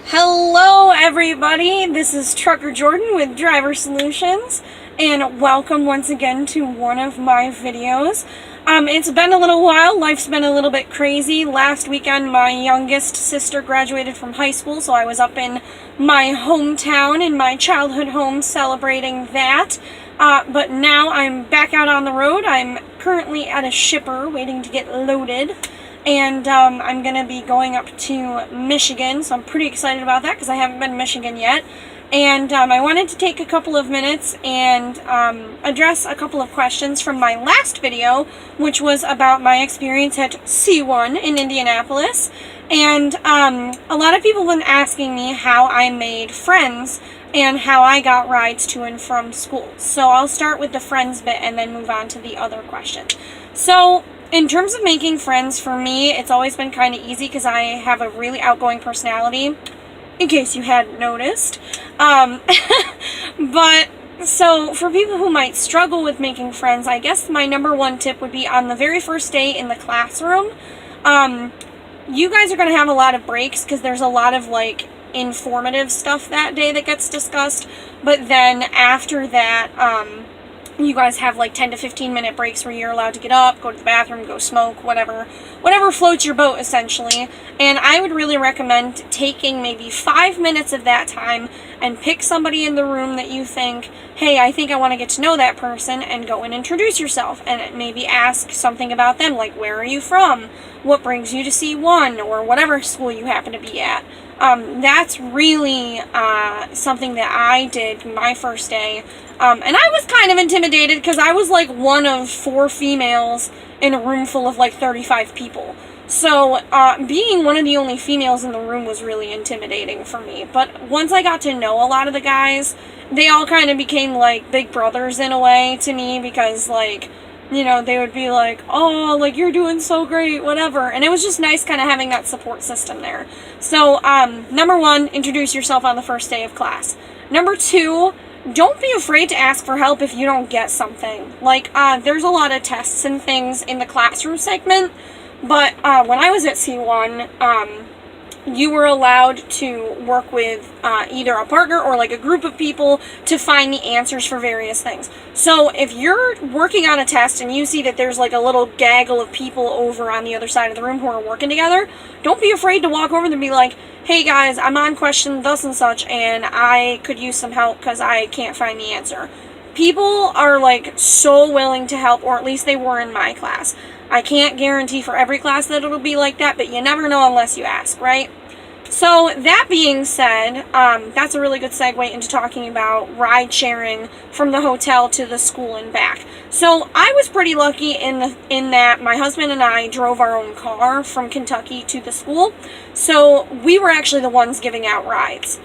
Hello everybody, this is Trucker Jordan with Driver Solutions, and welcome once again to one of my videos. It's been a little while, life's been a little bit crazy. Last weekend my youngest sister graduated from high school, so I was up in my hometown, in my childhood home, celebrating that. But now I'm back out on the road. I'm currently at a shipper waiting to get loaded. And I'm going to be going up to Michigan, so I'm pretty excited about that because I haven't been to Michigan yet. And I wanted to take a couple of minutes and address a couple of questions from my last video, which was about my experience at C1 in Indianapolis. And a lot of people have been asking me how I made friends and how I got rides to and from school. So I'll start with the friends bit and then move on to the other questions. So in terms of making friends, for me, it's always been kind of easy because I have a really outgoing personality, in case you hadn't noticed. But, so, for people who might struggle with making friends, I guess my number one tip would be on the very first day in the classroom. You guys are going to have a lot of breaks because there's a lot of, like, informative stuff that day that gets discussed. But then after that, you guys have like 10 to 15 minute breaks where you're allowed to get up, go to the bathroom, go smoke, whatever floats your boat essentially. And I would really recommend taking maybe 5 minutes of that time and pick somebody in the room that you think, hey, I think I want to get to know that person, and go and introduce yourself and maybe ask something about them, like where are you from? What brings you to C1 or whatever school you happen to be at. That's really something that I did my first day. And I was kind of intimidated because I was like one of 4 females in a room full of like 35 people. So being one of the only females in the room was really intimidating for me. But once I got to know a lot of the guys, they all kind of became like big brothers in a way to me because like, you know, they would be like, oh, like, you're doing so great, whatever. And it was just nice kind of having that support system there. So, number 1, introduce yourself on the first day of class. Number 2, don't be afraid to ask for help if you don't get something. Like, there's a lot of tests and things in the classroom segment, but when I was at C1, you were allowed to work with either a partner or like a group of people to find the answers for various things. So if you're working on a test and you see that there's like a little gaggle of people over on the other side of the room who are working together, don't be afraid to walk over them and be like, hey guys, I'm on question thus and such and I could use some help because I can't find the answer. People are like so willing to help, or at least they were in my class. I can't guarantee for every class that it'll be like that, but you never know unless you ask, right? So that being said, that's a really good segue into talking about ride sharing from the hotel to the school and back. So I was pretty lucky in that my husband and I drove our own car from Kentucky to the school. So we were actually the ones giving out rides.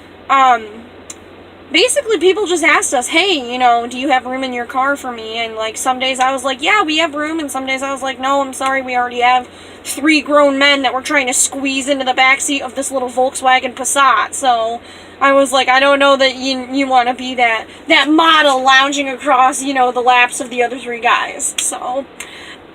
Basically, people just asked us, hey, you know, do you have room in your car for me? And, like, some days I was like, yeah, we have room. And some days I was like, no, I'm sorry, we already have 3 grown men that we're trying to squeeze into the backseat of this little Volkswagen Passat. So I was like, I don't know that you want to be that model lounging across, you know, the laps of the other 3 guys. So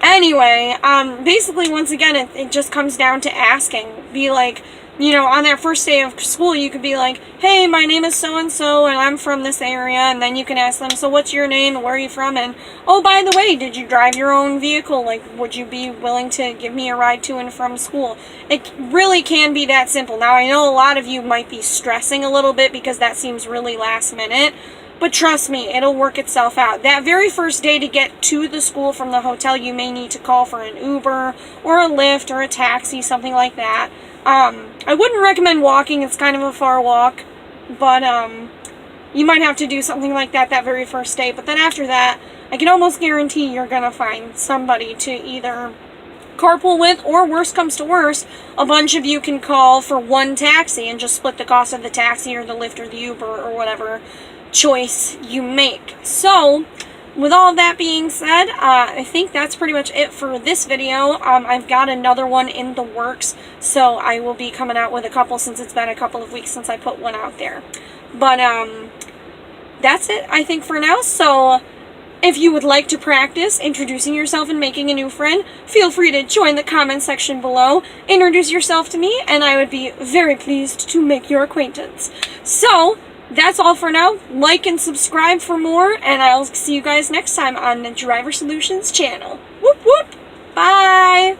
anyway, basically, once again, it just comes down to asking. Be like, you know, on that first day of school, you could be like, hey, my name is so-and-so, and I'm from this area, and then you can ask them, so what's your name, and where are you from, and, oh, by the way, did you drive your own vehicle, like, would you be willing to give me a ride to and from school? It really can be that simple. Now, I know a lot of you might be stressing a little bit because that seems really last minute, but trust me, it'll work itself out. That very first day to get to the school from the hotel, you may need to call for an Uber, or a Lyft, or a taxi, something like that. I wouldn't recommend walking, it's kind of a far walk, but, you might have to do something like that very first day, but then after that, I can almost guarantee you're gonna find somebody to either carpool with, or worst comes to worst, a bunch of you can call for one taxi and just split the cost of the taxi or the Lyft or the Uber or whatever choice you make. So, with all that being said, I think that's pretty much it for this video. I've got another one in the works, so I will be coming out with a couple since it's been a couple of weeks since I put one out there. But, that's it, I think, for now. So, If you would like to practice introducing yourself and making a new friend, feel free to join the comment section below, introduce yourself to me, and I would be very pleased to make your acquaintance. So, that's all for now. Like and subscribe for more, and I'll see you guys next time on the Driver Solutions channel. Whoop whoop! Bye!